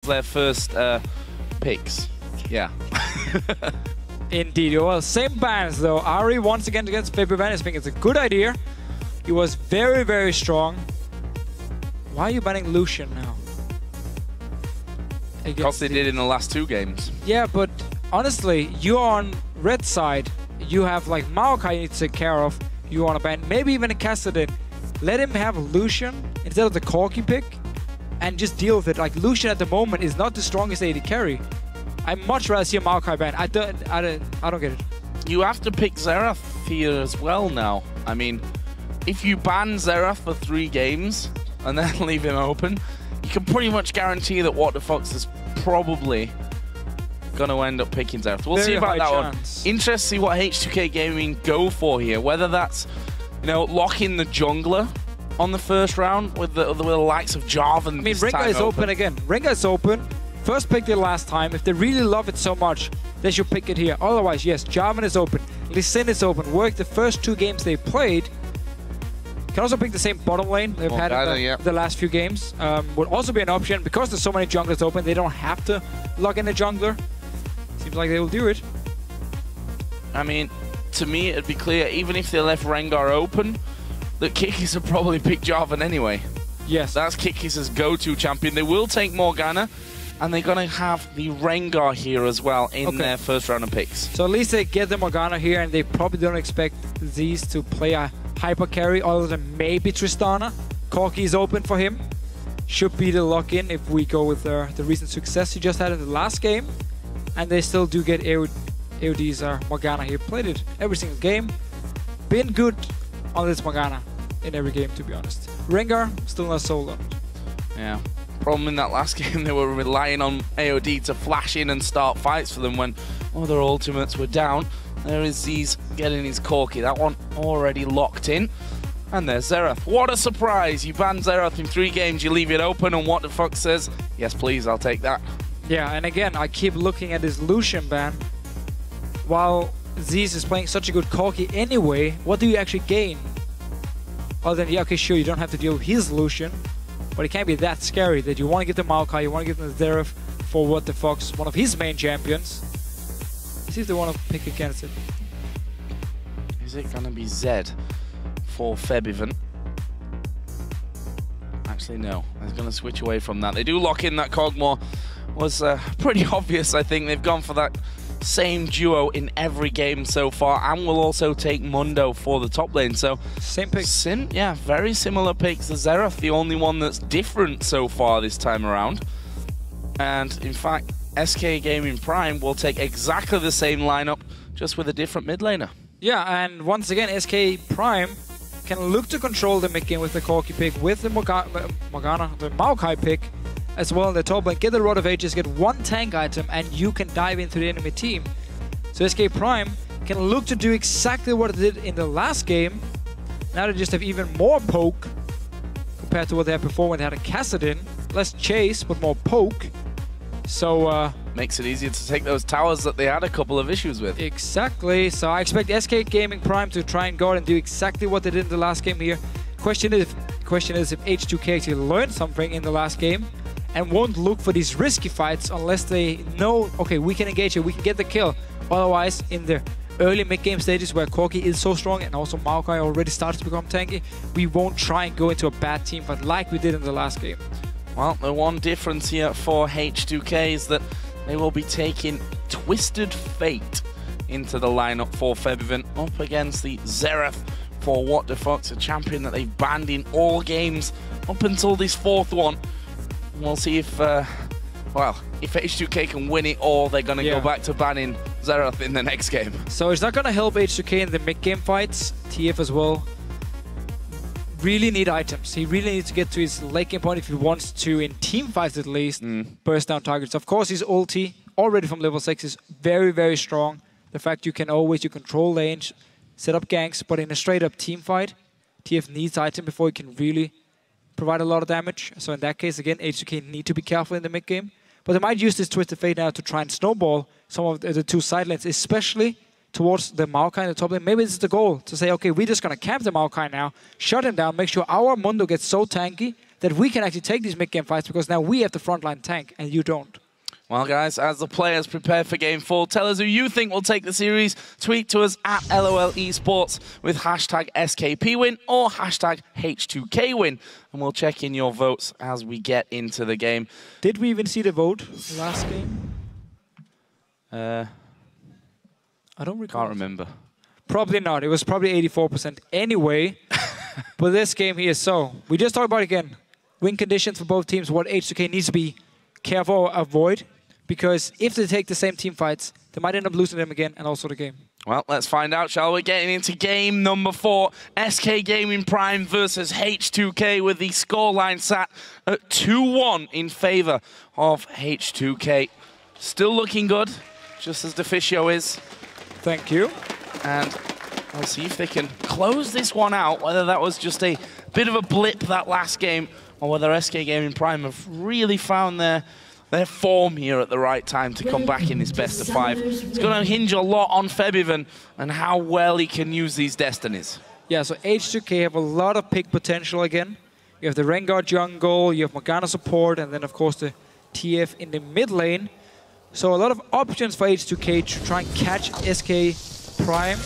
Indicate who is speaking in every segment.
Speaker 1: their first picks. Yeah.
Speaker 2: Indeed. Well, same bans though. Ari once again against Fabian. I think it's a good idea. He was very, very strong. Why are you banning Lucian now?
Speaker 1: Because they did in the last 2 games.
Speaker 2: Yeah, but honestly, you're on red side. You have like Maokai you need to take care of. You want to ban maybe even a Kassadin. Let him have Lucian instead of the Corki pick and just deal with it. Like Lucian at the moment is not the strongest AD carry. I'd much rather see a Maokai ban. I don't get it.
Speaker 1: You have to pick Xerath here as well now. I mean, if you ban Xerath for 3 games and then leave him open, you can pretty much guarantee that What the Fox is probably going to end up picking Xerath. We'll see about that one. Interesting to see what H2K Gaming go for here. Whether that's, you know, locking the jungler on the first round with the likes of Jarvan. I
Speaker 2: mean, Rengar is open again. Rengar is open. First picked it last time. If they really love it so much, they should pick it here. Otherwise, yes, Jarvan is open. Lee Sin is open. Worked the first 2 games they played. Can also pick the same bottom lane they've had in the last few games. Would also be an option. Because there's so many junglers open, they don't have to log in a jungler. Seems like they will do it.
Speaker 1: I mean, to me, it'd be clear, even if they left Rengar open, that Kikis would probably pick Jarvan anyway.
Speaker 2: Yes.
Speaker 1: That's Kikis' go-to champion. They will take Morgana, and they're going to have the Rengar here as well in their first round of picks.
Speaker 2: So at least they get the Morgana here, and they probably don't expect these to play a hyper carry other than maybe Tristana. Corki is open for him. Should be the lock-in if we go with the recent success he just had in the last game. And they still do get AOD's Morgana here. Played it every single game. Been good on this Morgana in every game, to be honest. Rengar, still not sold on it.
Speaker 1: Yeah. Problem in that last game, they were relying on AOD to flash in and start fights for them when other ultimates were down. There is Z's getting his Corki. That one already locked in. And there's Xerath. What a surprise! You ban Xerath in 3 games, you leave it open, and What the Fuck says, yes please, I'll take that.
Speaker 2: Yeah, and again, I keep looking at this Lucian ban. While Z's is playing such a good Corki anyway, what do you actually gain? Other than, yeah, okay, sure, you don't have to deal with his Lucian, but it can't be that scary that you want to give them Maokai, you want to give them Xerath for What the Fox, one of his main champions. Let's see if they want to pick against it.
Speaker 1: Is it going to be Zed for Febivan? Actually, no. They're going to switch away from that. They do lock in that Kog'Maw. Was pretty obvious, I think. They've gone for that same duo in every game so far, and will also take Mundo for the top lane. So
Speaker 2: same pick.
Speaker 1: Yeah, very similar picks. The Xerath, the only one that's different so far this time around. And in fact, SK Gaming Prime will take exactly the same lineup, just with a different mid laner.
Speaker 2: Yeah, and once again, SK Prime can look to control the mid game with the Corki pick, with the Morgana, the Maokai pick, as well in the top lane. Get the Rod of Ages, get 1 tank item, and you can dive into the enemy team. So SK Prime can look to do exactly what it did in the last game. Now they just have even more poke compared to what they had before when they had a Kassadin. Less chase, but more poke. So
Speaker 1: makes it easier to take those towers that they had a couple of issues with.
Speaker 2: Exactly. So I expect SK Gaming Prime to try and go and do exactly what they did in the last game here. Question is if H2K actually learned something in the last game and won't look for these risky fights unless they know, okay, we can engage it, we can get the kill. Otherwise, in the early mid-game stages where Corki is so strong and also Maokai already starts to become tanky, we won't try and go into a bad team fight like we did in the last game.
Speaker 1: Well, the one difference here for H2K is that they will be taking Twisted Fate into the lineup for Febivan up against the Xerath for What the Fox, a champion that they've banned in all games up until this 4th one. We'll see if, well, if H2K can win it or they're going to go back to banning Xerath in the next game.
Speaker 2: So it's not going to help H2K in the mid-game fights. TF as well really need items. He really needs to get to his late game point if he wants to, in team fights at least, burst down targets. Of course, his ulti, already from level 6, is very, very strong. The fact you can always control range, set up ganks, but in a straight-up team fight, TF needs item before he can really provide a lot of damage. So in that case, again, H2K need to be careful in the mid-game. But they might use this Twisted Fate now to try and snowball some of the 2 side lanes, especially towards the Maokai in the top lane. Maybe this is the goal, to say, okay, we're just going to camp the Maokai now, shut him down, make sure our Mundo gets so tanky that we can actually take these mid-game fights because now we have the frontline tank and you don't.
Speaker 1: Well, guys, as the players prepare for Game 4, tell us who you think will take the series. Tweet to us at LOL Esports with hashtag SKPwin or hashtag H2Kwin. And we'll check in your votes as we get into the game.
Speaker 2: Did we even see the vote last game?
Speaker 1: I
Speaker 2: don't recall.
Speaker 1: Can't remember.
Speaker 2: Probably not. It was probably 84% anyway. But this game here, so we just talked about it again. Win conditions for both teams, what H2K needs to be careful or avoid. Because if they take the same team fights, they might end up losing them again and also the game.
Speaker 1: Well, let's find out, shall we? Getting into game number 4. SK Gaming Prime versus H2K with the scoreline sat at 2-1 in favor of H2K. Still looking good, just as Deficio is.
Speaker 2: Thank you.
Speaker 1: And we'll see if they can close this one out, whether that was just a bit of a blip that last game, or whether SK Gaming Prime have really found their form here at the right time to come back in this best of 5. It's going to hinge a lot on Febiven and how well he can use these destinies.
Speaker 2: Yeah, so H2K have a lot of pick potential again. You have the Rengar jungle, you have Morgana support, and then of course the TF in the mid lane. So a lot of options for H2K to try and catch SK Prime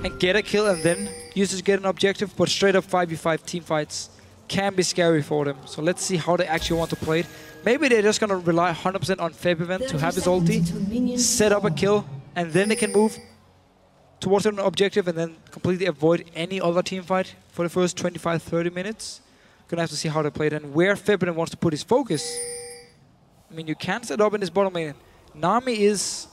Speaker 2: and get a kill and then use it to get an objective, but straight up 5v5 team fights can be scary for them. So let's see how they actually want to play it. Maybe they're just going to rely 100% on Febiven to have his ulti, set up a kill, and then they can move towards an objective and then completely avoid any other team fight for the first 25-30 minutes. Gonna have to see how they play it and where Febiven wants to put his focus. I mean, you can set up in this bottom lane. Nami is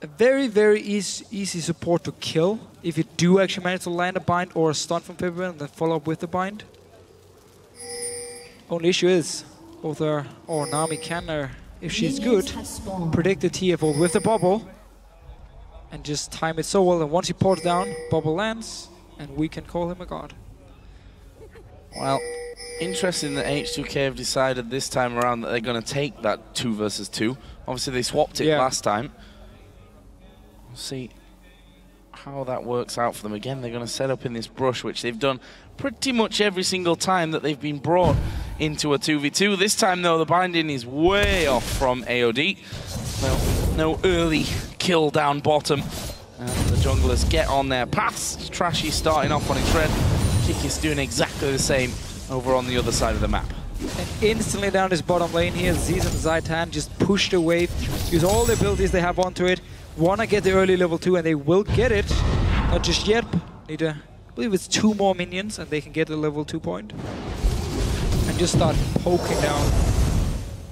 Speaker 2: a very, very easy support to kill if you do actually manage to land a bind or a stun from Febiven and then follow up with the bind. Only issue is both her or Nami can, if she's good, predict the TF ult with the bubble and just time it so well. And once he ports down, bubble lands, and we can call him a god.
Speaker 1: Well, interesting that H2K have decided this time around that they're going to take that 2 versus 2. Obviously, they swapped it last time. We'll see how that works out for them. Again, they're going to set up in this brush, which they've done pretty much every single time that they've been brought into a 2v2. This time, though, the binding is way off from AOD. Well, no early kill down bottom. And the junglers get on their paths. Trashy starting off on his red. Kikis doing exactly the same over on the other side of the map.
Speaker 2: And instantly down this bottom lane here, Ziz and Zaitan just push the wave, use all the abilities they have onto it, wanna get the early level 2, and they will get it. Not just yet, need I believe it's 2 more minions and they can get the level 2 point. And just start poking down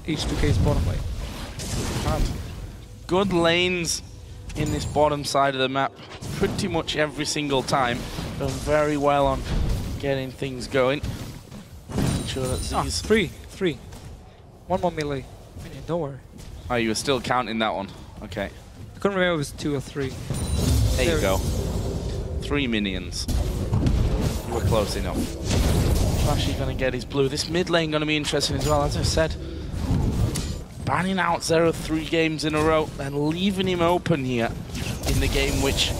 Speaker 2: H2K's bottom lane.
Speaker 1: And good lanes in this bottom side of the map pretty much every single time. Done very well on getting things going. Making sure that Z's...
Speaker 2: Three. 1 more melee. Minion, don't worry.
Speaker 1: Oh, you were still counting that one. Okay.
Speaker 2: I couldn't remember if it was 2 or 3.
Speaker 1: There you go. 3 minions. You were close enough. Trashy gonna get his blue. This mid lane gonna be interesting as well, as I said. Banning out Zero 3 games in a row, then leaving him open here in the game, which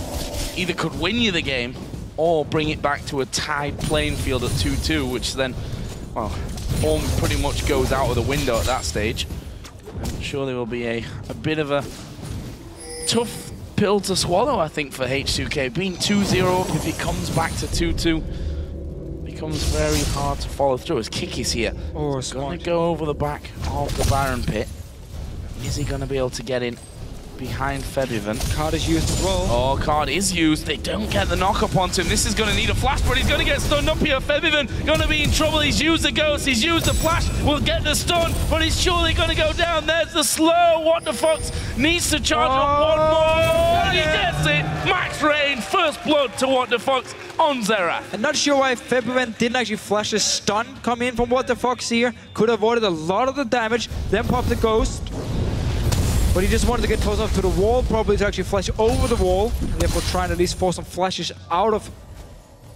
Speaker 1: either could win you the game or bring it back to a tied playing field at 2-2, which then, well, form pretty much goes out of the window at that stage. I'm sure there will be a bit of a tough pill to swallow, I think, for H2K. Being 2-0 up, if it comes back to 2-2, becomes very hard to follow through. As Kikis here, going to go over the back of the Baron pit. Is he going to be able to get in behind Febiven?
Speaker 2: Card is used as well.
Speaker 1: Oh, card is used. They don't get the knock-up onto him. This is going to need a flash, but he's going to get stunned up here. Febiven going to be in trouble. He's used the ghost. He's used the flash. Will get the stun, but he's surely going to go down. There's the slow. What the Fox needs to charge up one more. He gets it. Max Rain, first blood to What the Fox on Xerath.
Speaker 2: I'm not sure why Febiven didn't actually flash a stun come in from What the Fox here. Could have avoided a lot of the damage, then pop the ghost. But he just wanted to get close enough to the wall, probably to actually flash over the wall, and therefore try and at least force some flashes out of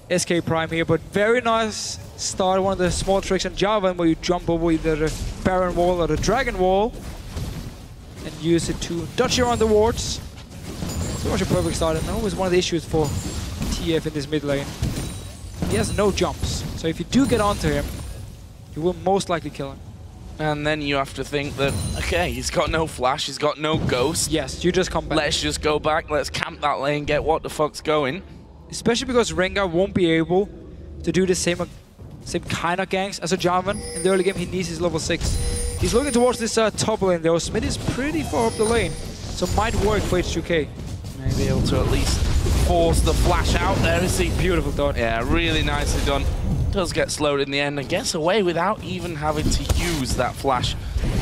Speaker 2: SK Prime here. But very nice start, one of the small tricks in Java, where you jump over either the Baron wall or the Dragon wall and use it to dodge around the wards. Pretty much a perfect start, and that was one of the issues for TF in this mid lane. He has no jumps, So if you do get onto him, you will most likely kill him.
Speaker 1: And then you have to think that, okay, he's got no flash, he's got no ghost.
Speaker 2: Yes, you just come back.
Speaker 1: Let's just go back, let's camp that lane, get what the fuck's going.
Speaker 2: Especially because Rengar won't be able to do the same kind of ganks as a Jarvan. In the early game, he needs his level 6. He's looking towards this top lane though. Smith is pretty far up the lane, so might work for H2K.
Speaker 1: Maybe able to at least force the flash out there. Is he?
Speaker 2: Beautiful done.
Speaker 1: Yeah, really nicely done. Does get slowed in the end and gets away without even having to use that flash.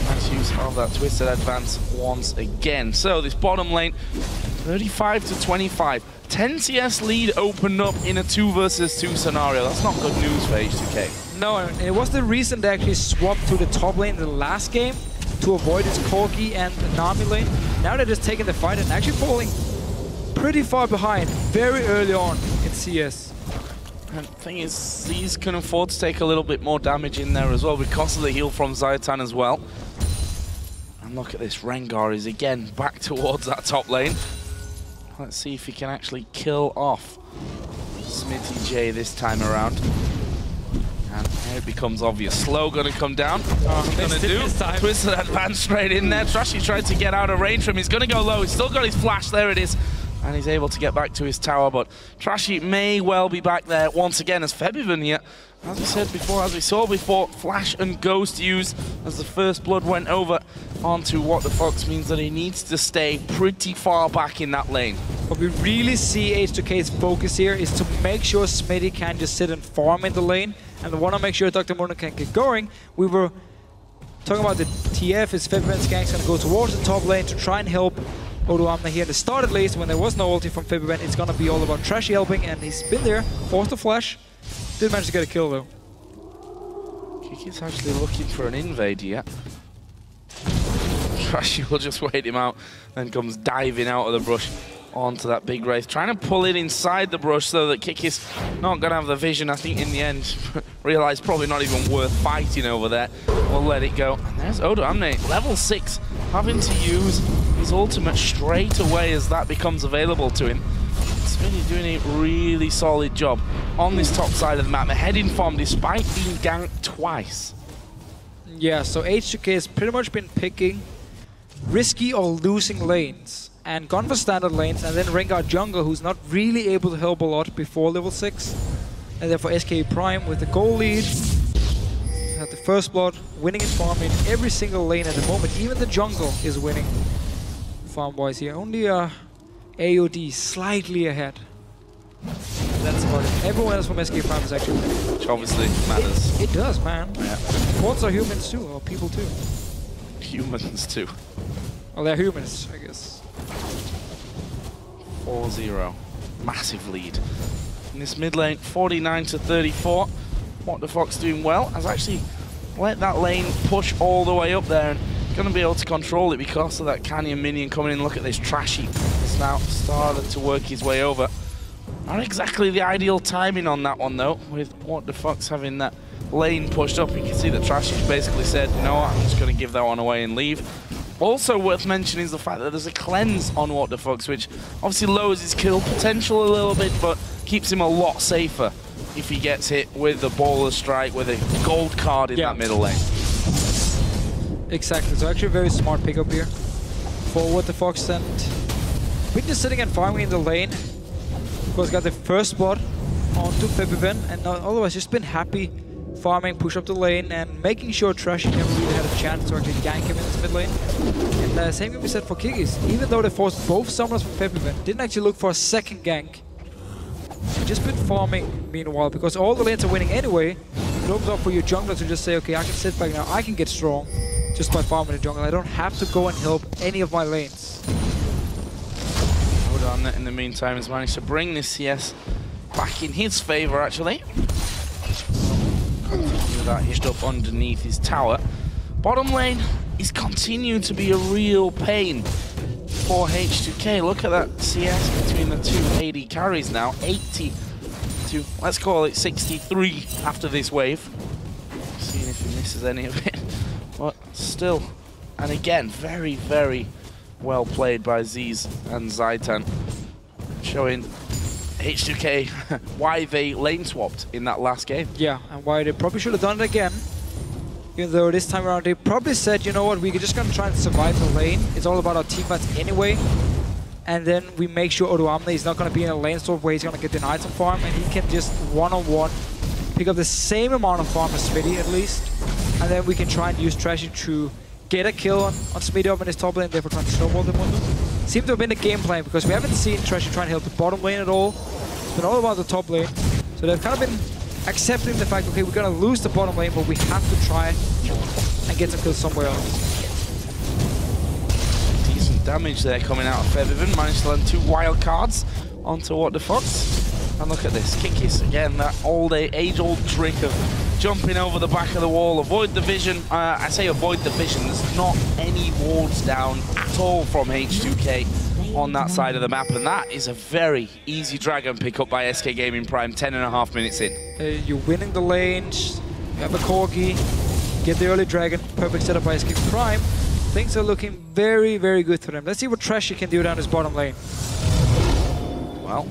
Speaker 1: Nice use of that twisted advance once again. So this bottom lane, 35 to 25. 10 CS lead opened up in a 2 versus 2 scenario. That's not good news for H2K.
Speaker 2: No, and it was the reason they actually swapped to the top lane in the last game to avoid its Corki and Nami lane. Now they're just taking the fight and actually falling pretty far behind very early on in CS.
Speaker 1: And the thing is, Z's can afford to take a little bit more damage in there as well because of the heal from Zayatan as well. And look at this, Rengar is again back towards that top lane. Let's see if he can actually kill off Smitty J this time around. And here it becomes obvious. Slow gonna come down. What's he gonna do? Twisted advance straight in there. Trashy tried to get out of range from him. He's gonna go low. He's still got his flash. There it is. And he's able to get back to his tower, but Trashy may well be back there once again as Febiven here. As we said before, as we saw before, Flash and Ghost use as the first blood went over onto What the Fox means that he needs to stay pretty far back in that lane.
Speaker 2: What we really see H2K's focus here is to make sure Smitty can just sit and farm in the lane, and want to make sure Dr. Muna can get going. We were talking about the TF, is Febiven's gang's going to go towards the top lane to try and help Odoamne here at the start at least. When there was no ulti from Febiven, it's gonna be all about Trashy helping, and he's been there, forced the flash. Didn't manage to get a kill though.
Speaker 1: Kiki's actually looking for an invade here. Trashy will just wait him out, then comes diving out of the brush onto that big wraith, trying to pull it inside the brush so that Kiki's not gonna have the vision. I think in the end, realised probably not even worth fighting over there. We'll let it go. And there's Odoamne, level 6, having to use his ultimate straight away as that becomes available to him. Smitty doing a really solid job on this top side of the map, ahead in form despite being ganked twice.
Speaker 2: Yeah, so H2K has pretty much been picking risky or losing lanes and gone for standard lanes, and then Rengar jungle, who's not really able to help a lot before level 6. And therefore SK Prime with the goal lead, had the first blood, winning in farm in every single lane at the moment. Even the jungle is winning farm-wise here. Only AOD slightly ahead. That's about it. Everyone else from SK Prime is actually winning.
Speaker 1: Which obviously matters.
Speaker 2: It does, man.
Speaker 1: Yeah.
Speaker 2: Bots are humans too, or people too.
Speaker 1: Humans too.
Speaker 2: Well, they're humans, I guess.
Speaker 1: 4-0. Massive lead. In this mid lane, 49 to 34. What the Fox doing well has actually let that lane push all the way up there and going to be able to control it because of that Canyon minion coming in. Look at this, Trashy. It's now started to work his way over. Not exactly the ideal timing on that one though, with What the Fox having that lane pushed up. You can see that Trashy basically said, you know what, I'm just going to give that one away and leave. Also worth mentioning is the fact that there's a cleanse on What the Fox, which obviously lowers his kill potential a little bit, but keeps him a lot safer if he gets hit with the baller strike with a gold card in that middle lane.
Speaker 2: Exactly, so actually a very smart pickup here for What the Fox, and we're just sitting and farming in the lane. Of course, got the first blood onto Febiven, and otherwise just been happy farming, push up the lane, and making sure Trashy never really had a chance to actually gank him in this mid lane. And same can be said for Kigis. Even though they forced both summoners from Febiven, didn't actually look for a second gank. They've just been farming meanwhile, because all the lanes are winning anyway. It opens up for your jungler to just say, okay, I can sit back now, I can get strong just by farming the jungle. I don't have to go and help any of my lanes.
Speaker 1: Odoamne in the meantime has managed to bring this CS back in his favor actually. Continue that hitched up underneath his tower. Bottom lane is continuing to be a real pain for H2K. Look at that CS between the two AD carries now. 80 to, let's call it 63 after this wave. Seeing if he misses any of it. But still, and again, very, very well played by Z's and Zayatan. Showing H2K why they lane swapped in that last game.
Speaker 2: Yeah, and why they probably should have done it again. Even though this time around they probably said, you know what, we're just gonna try and survive the lane. It's all about our teammates anyway. And then we make sure Odoamne is not gonna be in a lane swap where he's gonna get the item farm, and he can just one-on-one pick up the same amount of farm as Smitty at least. And then we can try and use Trashy to get a kill on Smitty up in his top lane, therefore trying to snowball the Mundo. Seems to have been the game plan, because we haven't seen Trashy trying to help the bottom lane at all. It's been all about the top lane. So they've kind of been accepting the fact, okay, we're gonna lose the bottom lane, but we have to try and get some kills somewhere else.
Speaker 1: Decent damage there coming out of Featherman. Managed to land 2 wild cards onto What the Fox. And look at this, Kikis again, that age-old trick of jumping over the back of the wall, avoid the vision. I say avoid the vision, there's not any wards down at all from H2K on that side of the map, and that is a very easy dragon pick up by SK Gaming Prime 10.5 minutes in.
Speaker 2: You're winning the lanes, you have a Corgi, get the early dragon, perfect setup by SK Prime. Things are looking very, very good for them. Let's see what Trashy can do down his bottom lane.
Speaker 1: Well,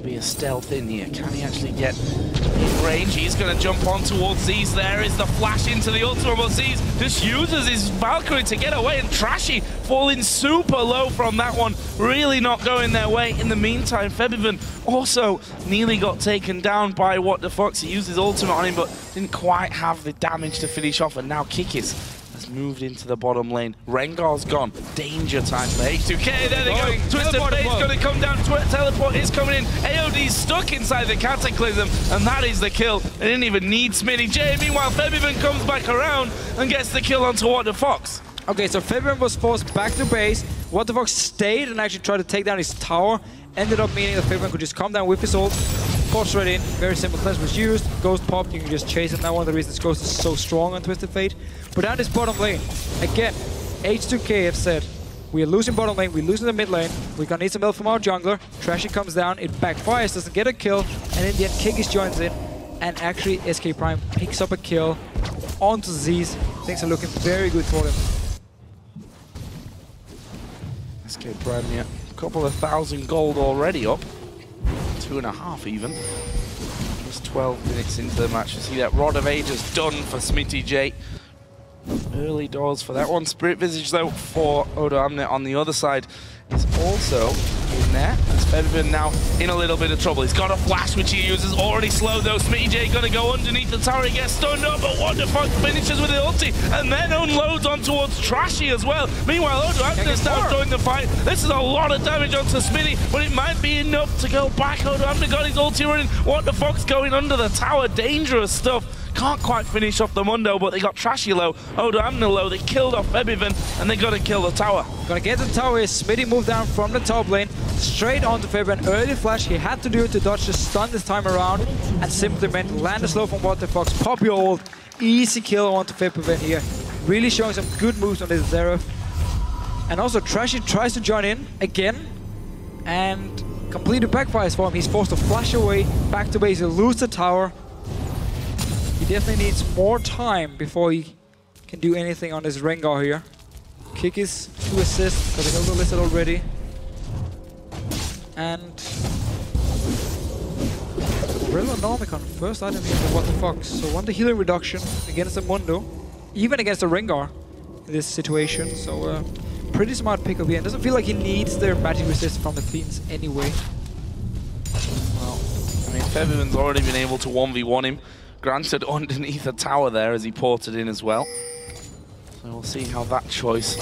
Speaker 1: be a stealth in here. Can he actually get in range? He's going to jump on towards Z's. There is the flash into the ultimate, but Z's just uses his Valkyrie to get away, and Trashy falling super low from that one. Really not going their way. In the meantime, Febivan also nearly got taken down by What the Fox. He used his ultimate on him, but didn't quite have the damage to finish off, and now Kikis has moved into the bottom lane. Rengar's gone. Danger time for H2K. There they go. Twisted Fate's going to come down. Teleport is coming in. AOD's stuck inside the Cataclysm, and that is the kill. They didn't even need Smitty J. Meanwhile, Febivan comes back around and gets the kill onto What the Fox.
Speaker 2: Okay, so Febivan was forced back to base. What the Fox stayed and actually tried to take down his tower. Ended up meaning that Febivan could just come down with his ult. Force right in, very simple cleanse was used, Ghost popped, you can just chase it. Now one of the reasons Ghost is so strong on Twisted Fate. But down this bottom lane, again, H2K have said, we are losing bottom lane, we're losing the mid lane, we're gonna need some help from our jungler. Trashy comes down, it backfires, doesn't get a kill, and in the end Kikis joins in, and actually SK Prime picks up a kill onto Z's. Things are looking very good for him.
Speaker 1: SK Prime, yeah, a couple of 1,000 gold already up. 2.5 even. Just 12 minutes into the match. You see that Rod of Ages done for Smitty J. Early doors for that one. Spirit Visage though for Odoamne on the other side is also in there. As Febivan now in a little bit of trouble. He's got a flash which he uses, already slow though. Smitty J gonna go underneath the tower, he gets stunned up, but What the Fuck finishes with the ulti and then unloads on towards Trashy as well. Meanwhile, Odoamne's now joined the fight. This is a lot of damage onto Smitty, but it might be enough to go back. Odoamne got his ulti running. What the Fuck's going under the tower, dangerous stuff. Can't quite finish off the Mundo, but they got Trashy low, Odoamne low, they killed off Febivan, and they gotta kill the tower.
Speaker 2: Gonna get the tower here. Smitty moved down from the top lane, straight onto Febivan. Early flash, he had to do it to dodge the stun this time around, and simply meant land a slow from What the Fox, pop your ult, easy kill onto Febivan here. Really showing some good moves on this Xerath. And also Trashy tries to join in again, and completely backfires for him. He's forced to flash away, back to base, he'll lose the tower. He definitely needs more time before he can do anything on his Rengar here. Kikis to assist, got the Hilda listed already. And Nomicon, first item here for What the Fox. So 1 to healing reduction against the Mundo, even against the Rengar in this situation. So pretty smart pick up here. And doesn't feel like he needs their magic resist from the Fiends anyway.
Speaker 1: Well, I mean, Febivan's already been able to 1v1 him. Granted, underneath a tower there as he ported in as well. So we'll see how that choice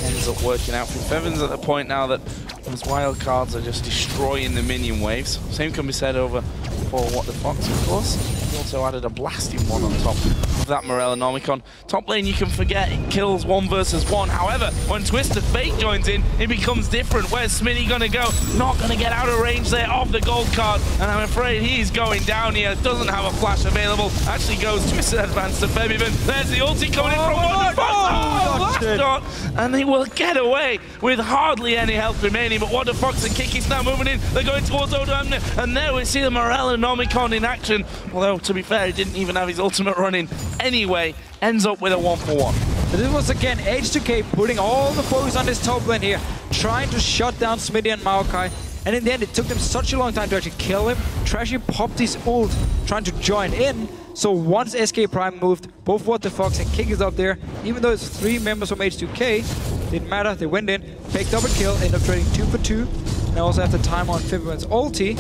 Speaker 1: ends up working out. Febivan's at the point now that those wild cards are just destroying the minion waves. Same can be said over for What the Fox, of course. He also added a blasting one on top of that Morellonomicon. Top lane, you can forget, it kills 1 versus 1. However, when Twisted Fate joins in, it becomes different. Where's Smitty gonna go? Not gonna get out of range there of the gold card, and I'm afraid he's going down here. Doesn't have a flash available. Actually goes Twisted Advance to Febivan. There's the ulti coming in from What the Fox. Last shot, and they will get away with hardly any health remaining. But What the Fox and Kiki's now moving in. They're going towards Odoamne, and there we see the Morellonomicon in action. Although, to be fair, he didn't even have his ultimate running anyway. Ends up with a 1-for-1.
Speaker 2: So this was again H2K putting all the focus on this top lane here, trying to shut down Smitty and Maokai. And in the end, it took them such a long time to actually kill him. Trashy popped his ult, trying to join in. So once SK Prime moved, both What the Fox and King is up there. Even though it's 3 members from H2K, didn't matter. They went in, picked up a kill, ended up trading 2 for 2. And also have the time on Febiven's ulti.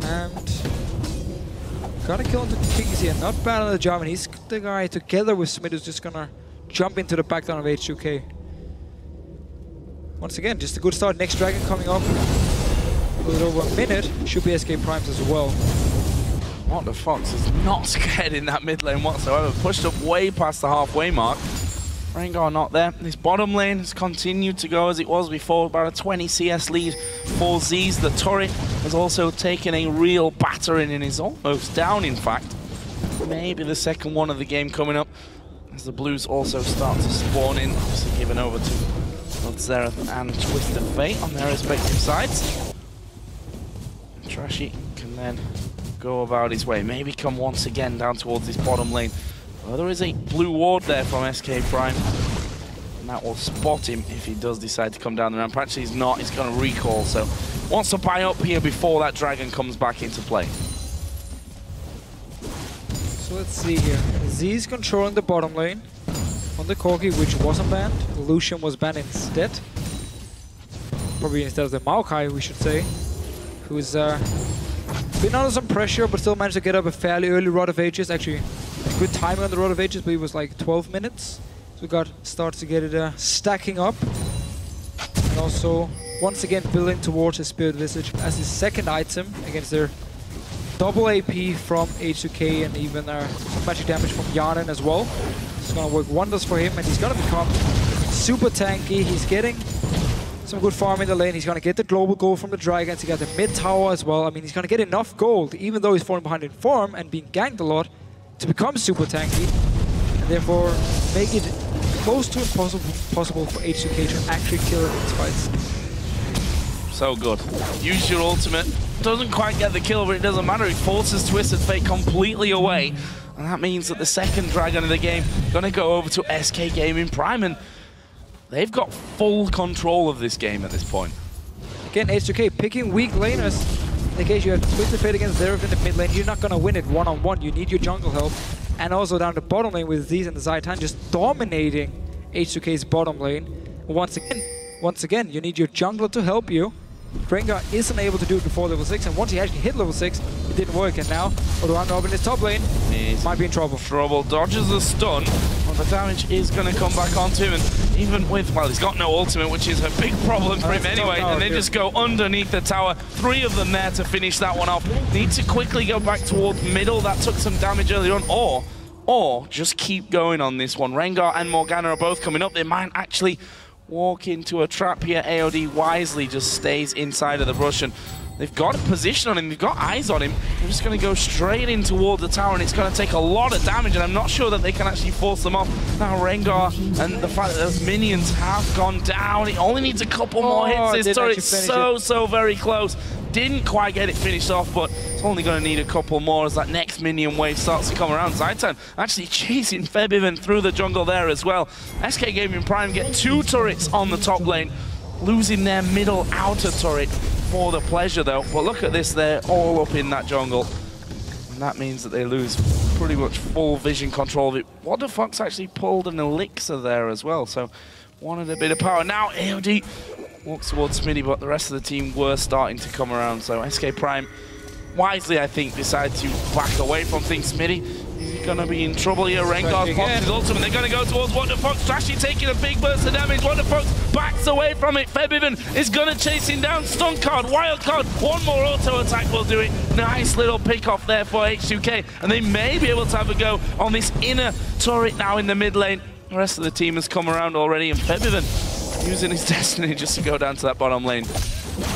Speaker 2: And got a kill into Kings here. Not bad on the job. And he's the guy together with Smith who's just gonna jump into the backdown of H2K. Once again, just a good start. Next Dragon coming up. A little over a minute. Should be SK Primes as well.
Speaker 1: What the Fox is not scared in that mid lane whatsoever. Pushed up way past the halfway mark. Rengar not there. This bottom lane has continued to go as it was before. About a 20 CS lead for Z's. The turret has also taken a real battering and is almost down, in fact. Maybe the second one of the game coming up as the Blues also start to spawn in. Obviously given over to Xerath and Twisted Fate on their respective sides. Trashy can then go about his way. Maybe come once again down towards this bottom lane. Well, there is a blue ward there from SK Prime. And that will spot him if he does decide to come down the ramp. Actually, he's not. He's going to recall. So, wants to buy up here before that dragon comes back into play.
Speaker 2: So, let's see here. Z's controlling the bottom lane on the Corgi, which wasn't banned. Lucian was banned instead. Probably instead of the Maokai, we should say. Who's been under some pressure, but still managed to get up a fairly early Rod of Ages. Actually, good timing on the Rod of Ages, but it was like 12 minutes. So we starts to get it stacking up. And also, once again, building towards his Spirit Visage as his second item against their double AP from H2K and even some magic damage from Yarnan as well. It's going to work wonders for him, and he's going to become super tanky. He's getting some good farm in the lane. He's going to get the global gold from the Dragons. He got the mid tower as well. I mean, he's going to get enough gold, even though he's falling behind in farm and being ganked a lot, to become super tanky, and therefore make it close to impossible for H2K to actually kill him in these fights.
Speaker 1: So good. Use your ultimate. Doesn't quite get the kill, but it doesn't matter. He forces Twisted Fate completely away. And that means that the second dragon of the game going to go over to SK Gaming Prime, and they've got full control of this game at this point.
Speaker 2: Again, H2K picking weak laners. In case you have Twisted Fate against Xerath in the mid lane, you're not going to win it one-on-one. You need your jungle help. And also down the bottom lane with Z's and the Zaitan just dominating H2K's bottom lane. Once again, you need your jungler to help you. Rengar isn't able to do it before level 6, and once he actually hit level 6, it didn't work. And now, Odoran up in his top lane, might be in trouble. Dodges
Speaker 1: the stun. Well, the damage is going to come back onto him, and even with, well, he's got no ultimate, which is a big problem for him anyway, and they just go underneath the tower. 3 of them there to finish that one off. Need to quickly go back towards middle. That took some damage early on, or just keep going on this one. Rengar and Morgana are both coming up. They might actually walk into a trap here. AOD wisely just stays inside of the brush, and they've got a position on him, they've got eyes on him. They're just going to go straight in towards the tower, and it's going to take a lot of damage, and I'm not sure that they can actually force them off. Now Rengar, and the fact that those minions have gone down, he only needs a couple more hits. This turret's so very close. Didn't quite get it finished off, but it's only going to need a couple more as that next minion wave starts to come around. Zaitan actually chasing Febiven through the jungle there as well. SK Gaming Prime get 2 turrets on the top lane, losing their middle outer turret for the pleasure though. But look at this, they're all up in that jungle. And that means that they lose pretty much full vision control of it. What the Fox actually pulled an elixir there as well, so wanted a bit of power. Now AOD walks towards Smitty, but the rest of the team were starting to come around. So SK Prime, wisely I think, decide to back away from things. Smitty, he's going to be in trouble here. Rengar's popped his ultimate. They're going to go towards What the Fox. Trashy taking a big burst of damage. What the Fox backs away from it. Febiven is going to chase him down. Stun card, wild card. One more auto attack will do it. Nice little pick off there for H2K. And they may be able to have a go on this inner turret now in the mid lane. The rest of the team has come around already, and Febiven using his destiny just to go down to that bottom lane.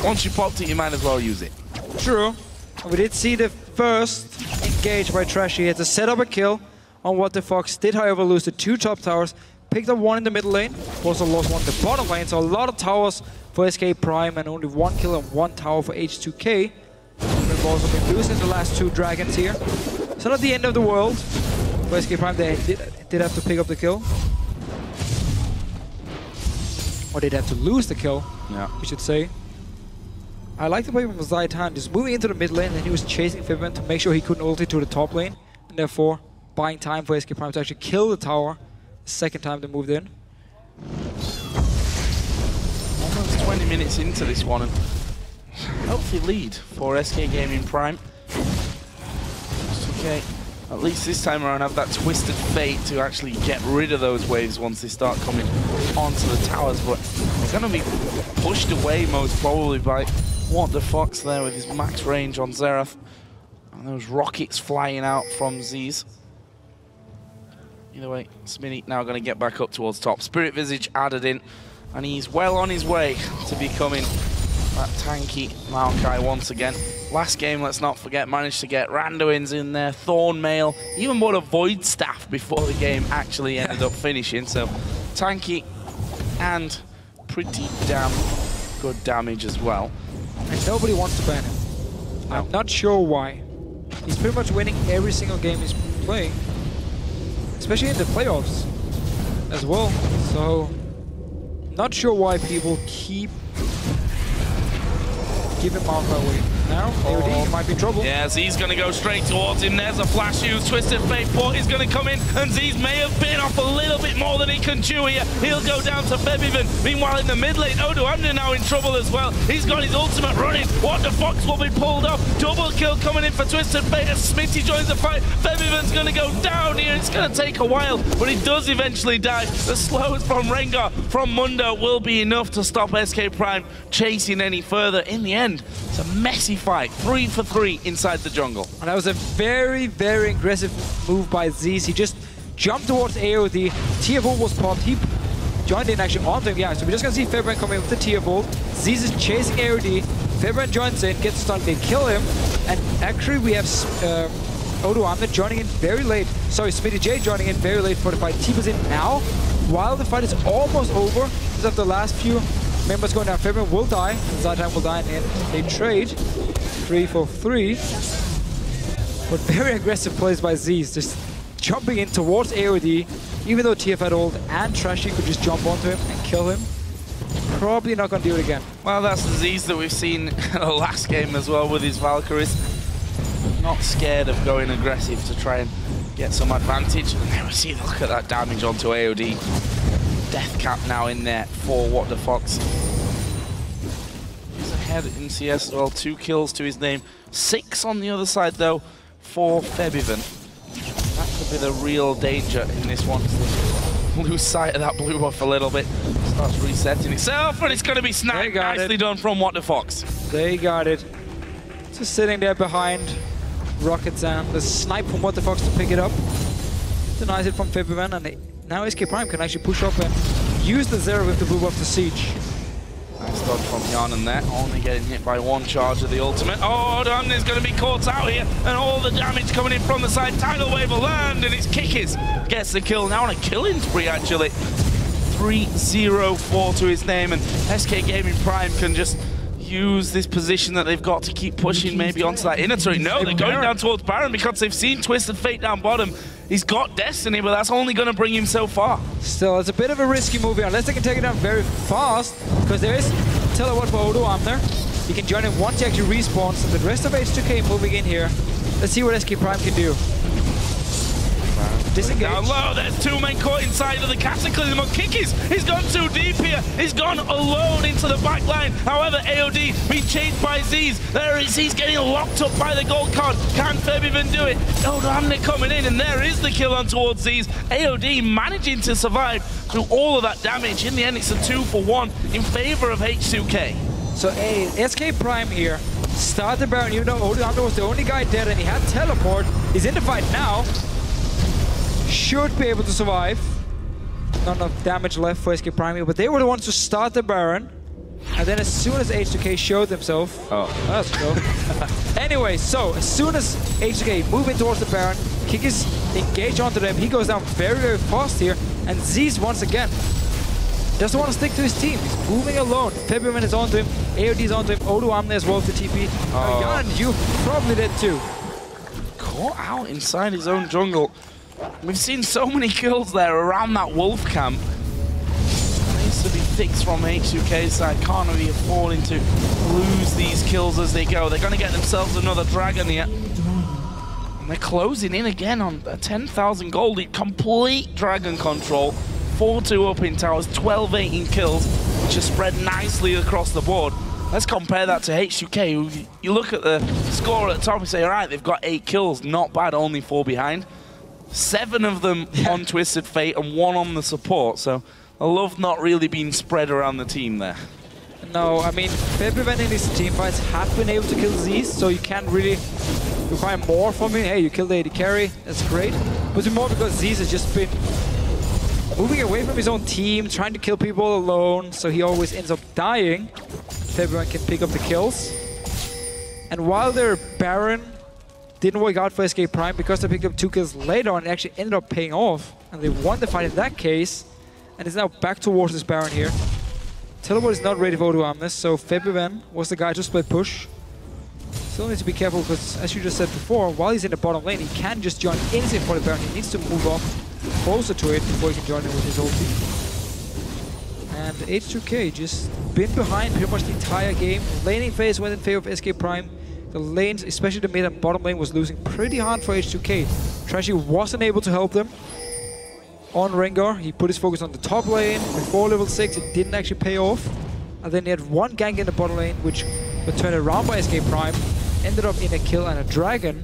Speaker 1: Once you popped it, you might as well use it.
Speaker 2: True. We did see the first engage by Trashy. He had to set up a kill on What the Fox. Did, however, lose the 2 top towers. Picked up 1 in the middle lane. Also lost 1 in the bottom lane. So a lot of towers for SK Prime and only 1 kill and 1 tower for H2K. We've also been losing the last 2 dragons here. So not the end of the world. For SK Prime, they did have to pick up the kill. Or they'd have to lose the kill, we should say. I like the play from Zaitan, just moving into the mid lane, and he was chasing Fibman to make sure he couldn't ulti to the top lane, and therefore buying time for SK Prime to actually kill the tower the second time they moved in.
Speaker 1: Almost 20 minutes into this one, and healthy lead for SK Gaming Prime. Okay, at least this time around have that twisted fate to actually get rid of those waves once they start coming onto the towers, but they're going to be pushed away most probably by What the Fox there with his max range on Xerath. And those rockets flying out from Z's. Either way, Smitty now going to get back up towards top. Spirit Visage added in, and he's well on his way to becoming that tanky Maokai once again. Last game, let's not forget, managed to get Randuin's in there, Thornmail, even bought a Void Staff before the game actually ended up finishing. So tanky and pretty damn good damage as well.
Speaker 2: And nobody wants to ban him. No. I'm not sure why. He's pretty much winning every single game he's playing, especially in the playoffs as well. So, not sure why people keep giving Maokai away. Now, AOD might be in trouble.
Speaker 1: Yeah, Z's going to go straight towards him. There's a flash use. Twisted Fate Port is going to come in, and Z's may have been off a little bit more than he can chew here. He'll go down to Febiven. Meanwhile, in the mid lane, Odoamne now in trouble as well. He's got his ultimate running. What the Fox will be pulled off. Double kill coming in for Twisted Fate as Smitty joins the fight. Febiven's going to go down here. It's going to take a while, but he does eventually die. The slows from Rengar, from Mundo will be enough to stop SK Prime chasing any further. In the end, it's a messy fight, 3 for 3 inside the jungle.
Speaker 2: And that was a very, very aggressive move by Z's. He just jumped towards AOD. TF was popped. He joined in actually onto him. Yeah, so we're just gonna see Febren come in with the TF. Z's is chasing AOD. Febren joins in, gets stunned, they kill him. And actually we have Odoamne joining in very late. Sorry, Smitty J joining in very late for the fight. Tifa's in now, while the fight is almost over. Because of the last few members going down, Febren will die, and Zaitan will die, and they trade 3 for 3. But very aggressive plays by Z's, just jumping in towards AOD, even though TF had ult and Trashy could just jump onto him and kill him. Probably not going to do it again.
Speaker 1: Well, that's the Z's that we've seen in the last game as well with his Valkyries. Not scared of going aggressive to try and get some advantage. And there we see, look at that damage onto AOD. Death cap now in there for What the Fox. He's ahead in CS as well, 2 kills to his name. 6 on the other side though for Febiven. That could be the real danger in this one. Lose sight of that blue buff a little bit. Starts resetting itself, and it's going to be sniped. Nicely done from What the Fox.
Speaker 2: They got it. Just sitting there behind Rockets and the snipe from What the Fox to pick it up. Denies it from Febiven, and now SK Prime can actually push up and use the Zero with the blue buff to siege.
Speaker 1: Nice dodge from Yanan there, only getting hit by 1 charge of the ultimate. Oh, Odoamne's going to be caught out here, and all the damage coming in from the side. Tidal Wave will land, and it's Kikis gets the kill. Now on a killing spree, actually. 3-0-4 to his name, and SK Gaming Prime can just use this position that they've got to keep pushing maybe onto that inner turret. No, they're going down towards Baron because they've seen Twisted Fate down bottom. He's got Destiny, but that's only going to bring him so far.
Speaker 2: Still, it's a bit of a risky move here, unless they can take it down very fast, because there is teleport for Odoamne. He can join in once he actually respawns, and the rest of H2K moving in here. Let's see what SK Prime can do. Disengage.
Speaker 1: Down low, there's 2 men caught inside of the Cataclysm. Kikis, he's gone too deep here. He's gone alone into the back line. However, AOD being chased by Z's. There is, he's getting locked up by the gold card. Can Febiven do it? Odoamne coming in, and there is the kill on towards Z's. AOD managing to survive through all of that damage. In the end, it's a 2 for 1 in favor of H2K.
Speaker 2: So SK Prime here start the Baron, even though Odoamne was the only guy dead and he had teleport. He's in the fight now. Should be able to survive. Not enough damage left for SK Prime here, but they were the ones to start the Baron. And then as soon as H2K showed themselves... Oh, that's cool. Anyway, so as soon as H2K move in towards the Baron, Kikis engage onto them. He goes down very, very fast here. And Z's once again doesn't want to stick to his team. He's moving alone. Febiven is onto him. AOD is onto him. Odoamne as well to TP. Yanan, you probably did too.
Speaker 1: Caught out inside his own jungle. We've seen so many kills there around that wolf camp. needs to be fixed from H2K's side. Can't really afford to lose these kills as they go. They're going to get themselves another dragon here. And they're closing in again on 10,000 gold. Complete dragon control. 4-2 up in towers, 12-18 kills, which is spread nicely across the board. Let's compare that to H2K, who you look at the score at the top and say, all right, they've got 8 kills, not bad, only 4 behind. 7 of them on Twisted Fate and 1 on the support, so I love not really being spread around the team there.
Speaker 2: No, I mean, February in these team fights have been able to kill Z's, so you can't really require more from him. Hey, you killed the AD carry, that's great. But it's more because Z's has just been moving away from his own team, trying to kill people alone, so he always ends up dying. February can pick up the kills. And while their Baron didn't work out for SK Prime, because they picked up 2 kills later on, it actually ended up paying off. And they won the fight in that case, and it's now back towards this Baron here. Teleport is not ready for O2 so February was the guy to split push. Still needs to be careful, because as you just said before, while he's in the bottom lane, he can't just join anything for the Baron. He needs to move up closer to it before he can join in with his ulti. And H2K just been behind pretty much the entire game. Laning phase went in favor of SK Prime. The lanes, especially the mid and bottom lane, was losing pretty hard for H2K. Trashy wasn't able to help them. On Rengar, he put his focus on the top lane. Before level 6, it didn't actually pay off. And then he had 1 gank in the bottom lane, which was turned around by SK Prime. Ended up in a kill and a dragon,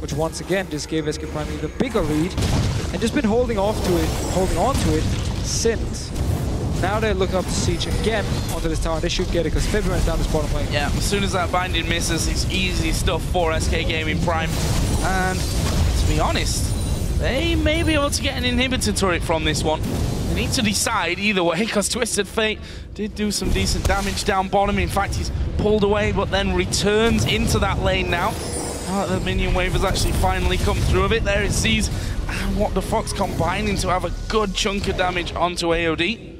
Speaker 2: which once again just gave SK Prime even bigger lead. And just been holding on to it since. Now they're looking up to siege again onto this tower. They should get it because February is down this bottom lane. Yeah,
Speaker 1: as soon as that binding misses, it's easy stuff for SK Gaming Prime. And to be honest, they may be able to get an inhibitor turret from this one. They need to decide either way, because Twisted Fate did do some decent damage down bottom. In fact, he's pulled away, but then returns into that lane now. The minion wave has actually finally come through a bit. There it sees What the Fox combining to have a good chunk of damage onto AOD.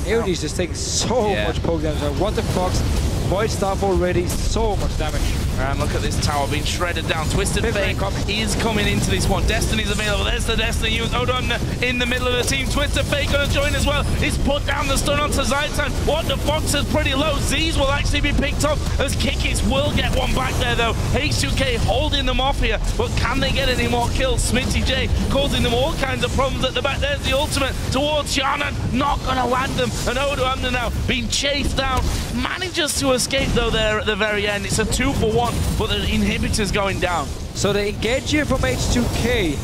Speaker 2: AOD's just taking so much poke damage. What the Fox, Void Staff already, so much damage.
Speaker 1: And look at this tower being shredded down. Twisted Fate is coming into this one. Destiny's available. There's the Destiny use. Odon in the middle of the team. Twisted Fate going to join as well. He's put down the stun onto Zaitan. What the Fox is pretty low. Z's will actually be picked up as Kikis will get one back there though. H2K holding them off here, but can they get any more kills? Smitty J causing them all kinds of problems at the back. There's the ultimate towards Shannon. Not going to land them. And Odoamna now being chased down. Manages to escape though there at the very end. It's a 2-for-1. But the inhibitor's going down. So the engage here from H2K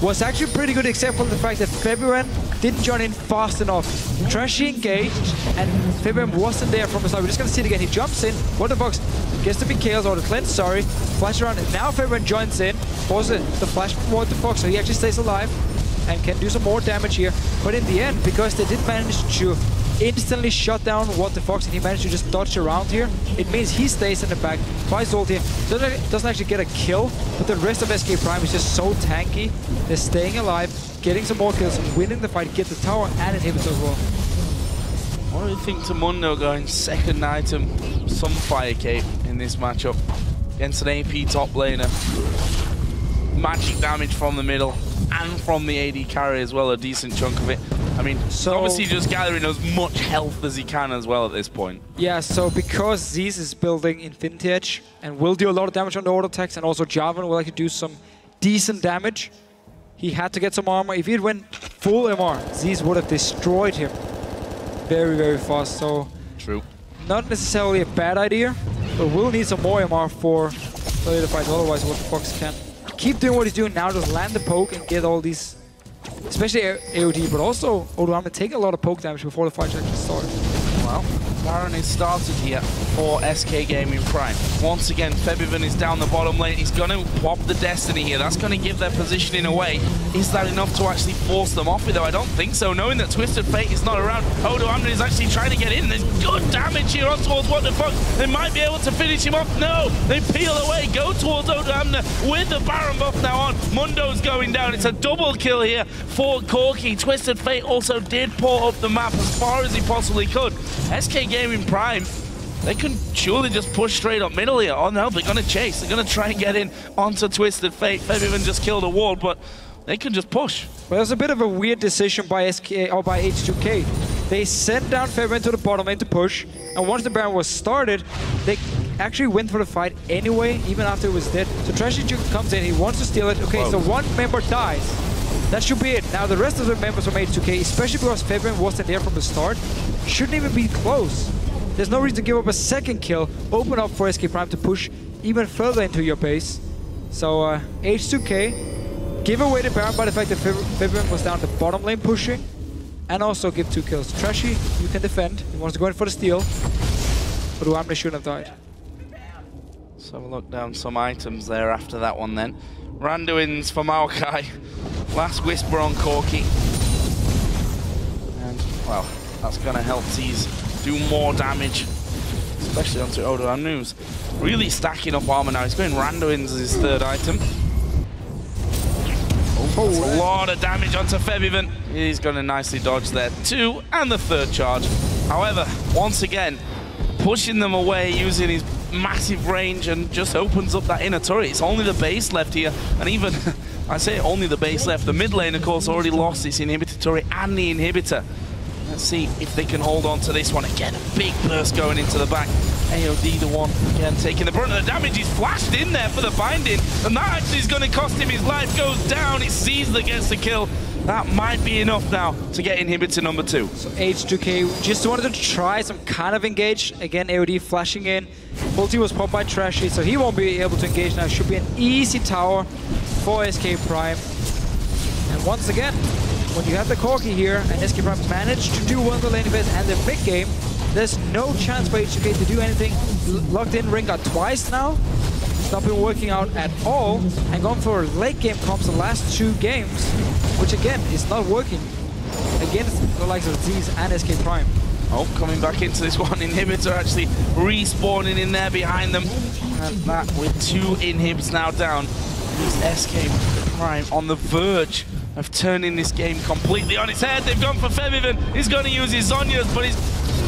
Speaker 1: was actually pretty good, except for the fact that February didn't join in fast enough. Trashy engaged, and February wasn't there from the start. We're just gonna see it again. He jumps in. What the Fox gets the big chaos or the cleanse, sorry. Flash around, and now February joins in. Pause it. The flash from What the Fox, so he actually stays alive and can do some more damage here. But in the end, because they did manage to instantly shut down What the Fox and he managed to just dodge around here, it means he stays in the back, buys ult here, doesn't actually get a kill, but the rest of SK Prime is just so tanky. They're staying alive, getting some more kills, winning the fight, get the tower and inhibitor as well. What do you think to Mundo going second item, some Fire Cape in this matchup against an AP top laner? Magic damage from the middle and from the AD carry as well, a decent chunk of it. I mean, so obviously just gathering as much health as he can as well at this point. Yeah, so because Zeus is building Infinity Edge and will do a lot of damage on the auto attacks, and also Jarvan will actually do some decent damage, he had to get some armor. If he had went full MR, Zeus would have destroyed him very, very fast. So true. Not necessarily a bad idea, but we'll need some more MR for later fights. Otherwise, What the Fox can keep doing what he's doing now, just land the poke and get all these, especially AOD, but also Odoamna take a lot of poke damage before the fight actually starts. Well, Baron is started here for SK Gaming Prime. Once again, Febiven is down the bottom lane. He's going to pop the Destiny here. That's going to give their positioning away. Is that enough to actually force them off with, though? I don't think so. Knowing that Twisted Fate is not around, Odoamna is actually trying to get in. There's good damage here on towards What the Fuck. They might be able to finish him off. No, they peel away, go towards Odoamna with the Baron buff now on. Mundo's going down. It's a double kill here for Corki. Twisted Fate also did pull up the map as far as he possibly could. SK Gaming Prime, they can surely just push straight up middle here. Oh no, they're going to chase. They're going to try and get in onto Twisted Fate. Febiven just killed a ward, but they can just push.
Speaker 2: Well, there's a bit of a weird decision by H2K. They sent down Fabian to the bottom lane to push, and once the Baron was started, they actually went for the fight anyway, even after it was dead. So Trashy comes in, he wants to steal it. Okay, so one member dies. That should be it. Now the rest of the members from H2K, especially because Fabian wasn't there from the start, shouldn't even be close. There's no reason to give up a second kill, open up for SK Prime to push even further into your base. So H2K, give away the Baron by the fact that Fabian was down the bottom lane pushing, and also give 2 kills. Trashy, you can defend. He wants to go in for the steal, but Uamne shouldn't have died.
Speaker 1: Let's have a look down some items there after that one then. Randuin's for Maokai. Last Whisper on Corki. And, well, that's going to help Z's do more damage, especially onto Odo News. Really stacking up armor now. He's going Randuin's as his 3rd item. Oh, that's a lot of damage onto Febivan. He's going to nicely dodge there too, and the 3rd charge. However, once again, pushing them away using his massive range and just opens up that inner turret. It's only the base left here, and even, I say only the base left. The mid lane, of course, already lost this inhibitor turret and the inhibitor. Let's see if they can hold on to this one. Again, a big burst going into the back. AOD, the one, again, taking the brunt of the damage. He's flashed in there for the binding, and that actually is going to cost him his life. Goes down, it's Z's that gets the kill. That might be enough now to get inhibitor number 2.
Speaker 2: So H2K just wanted to try some kind of engage. Again, AOD flashing in. Ulti was popped by Trashy, so he won't be able to engage now. Should be an easy tower for SK Prime. And once again, when you have the Corki here, and SK Prime managed to do one of the lane phase and the mid game, there's no chance for H2K to do anything. Locked in Rengar twice now. It's not been working out at all. And gone for late game comps the last 2 games, which again is not working against the likes of Z's and SK Prime.
Speaker 1: Oh, coming back into this one. Inhibitor actually respawning in there behind them. And that with 2 inhibs now down. Is SK Prime on the verge of turning this game completely on its head. They've gone for Febivan. He's going to use his Zhonya's, but he's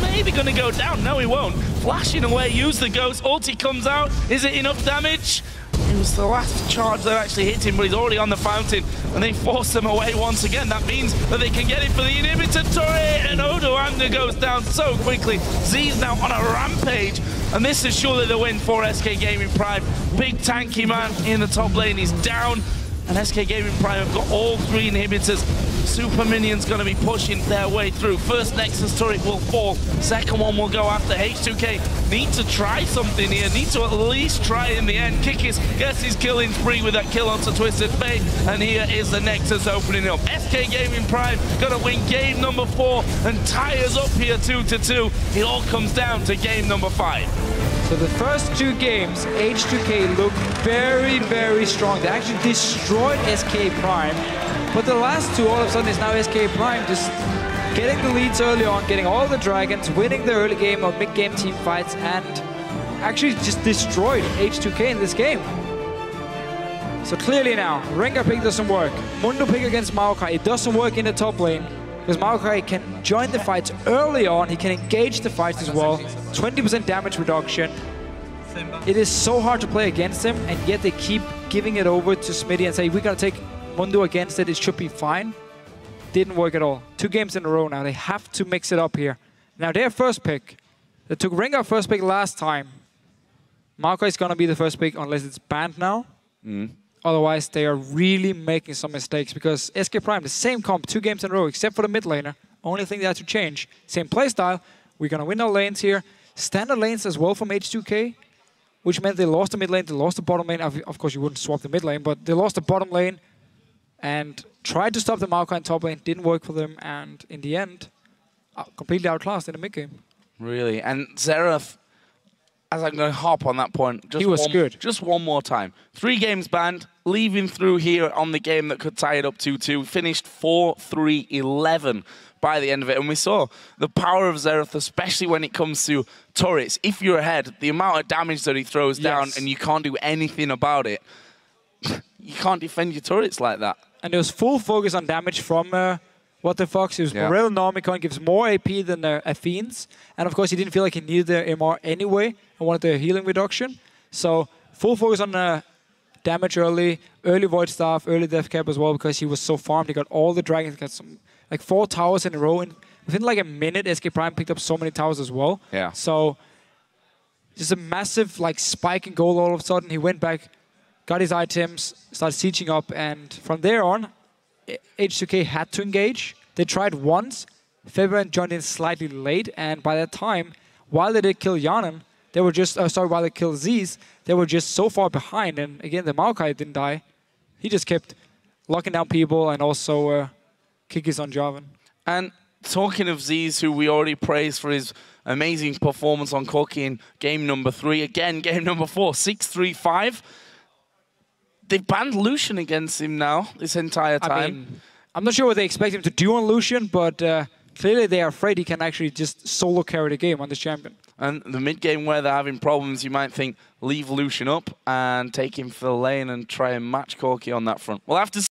Speaker 1: maybe going to go down. No, he won't. Flashing away, use the ghost. Ulti comes out. Is it enough damage? It was the last charge that actually hit him, but he's already on the fountain, and they force them away once again. That means that they can get it for the inhibitor turret, and Odo Amna goes down so quickly. Z's now on a rampage, and this is surely the win for SK Gaming Prime. Big tanky man in the top lane, he's down, and SK Gaming Prime have got all 3 inhibitors. Super Minions going to be pushing their way through. First Nexus turret will fall. Second one will go after. H2K need to try something here. Need to at least try in the end. Kikis gets his killing spree with that kill onto Twisted Fate. And here is the Nexus opening up. SK Gaming Prime going to win game number 4 and tie us up here 2-2. It all comes down to game number 5.
Speaker 2: So the first 2 games, H2K looked very, very strong. They actually destroyed SK Prime. But the last 2, all of a sudden, is now SK Prime just getting the leads early on, getting all the dragons, winning the early game or mid-game team fights, and actually just destroyed H2K in this game. So clearly now, Rengar pick doesn't work. Mundo pick against Maokai, it doesn't work in the top lane. Because Maokai can join the fights early on, he can engage the fights as well. 20% damage reduction. It is so hard to play against him, and yet they keep giving it over to Smitty and say, we're gonna take Mundo against it, it should be fine. Didn't work at all. 2 games in a row now. They have to mix it up here. Now their first pick. They took Rengar first pick last time. Maokai is gonna be the first pick unless it's banned now. Otherwise, they are really making some mistakes because SK Prime, the same comp, 2 games in a row, except for the mid laner. Only thing they had to change. Same playstyle. We're gonna win our lanes here. Standard lanes as well from H2K, which meant they lost the mid lane, they lost the bottom lane. Of course, you wouldn't swap the mid lane, but they lost the bottom lane and tried to stop the Maokai in top lane. Didn't work for them, and in the end, completely outclassed in the mid game.
Speaker 1: Really, and Xerath, as I'm going to hop on that point,
Speaker 2: he was good.
Speaker 1: Just one more time. 3 games banned, leaving through here on the game that could tie it up 2-2. Finished 4-3-11 by the end of it. And we saw the power of Xerath, especially when it comes to turrets. If you're ahead, the amount of damage that he throws down and you can't do anything about it, you can't defend your turrets like that. And
Speaker 2: there was full focus on damage from What the Fox. He was Morel Normicon, gives more AP than Athene's. And of course, he didn't feel like he needed the MR anyway and wanted the healing reduction. So full focus on damage early Void Staff, early Death Cap as well, because he was so farmed. He got all the dragons, got some like 4 towers in a row. And within like a minute, SK Prime picked up so many towers as well.
Speaker 1: Yeah.
Speaker 2: So just a massive like spike in gold all of a sudden. He went back, got his items, started sieging up, and from there on, H2K had to engage. They tried once. February joined in slightly late, and by that time, while they did kill Yanan, they were just, while they killed Z's, they were just so far behind. And again, the Maokai didn't die. He just kept locking down people and also Kikis on Jarvan.
Speaker 1: And talking of Z's, who we already praised for his amazing performance on Corki in game number 3, again, game number 4, 6-3-5. They've banned Lucian against him now this entire time.
Speaker 2: I mean, I'm not sure what they expect him to do on Lucian, but clearly they are afraid he can actually just solo carry the game on this champion.
Speaker 1: And the mid-game where they're having problems, you might think, leave Lucian up and take him for the lane and try and match Corki on that front. We'll have to see.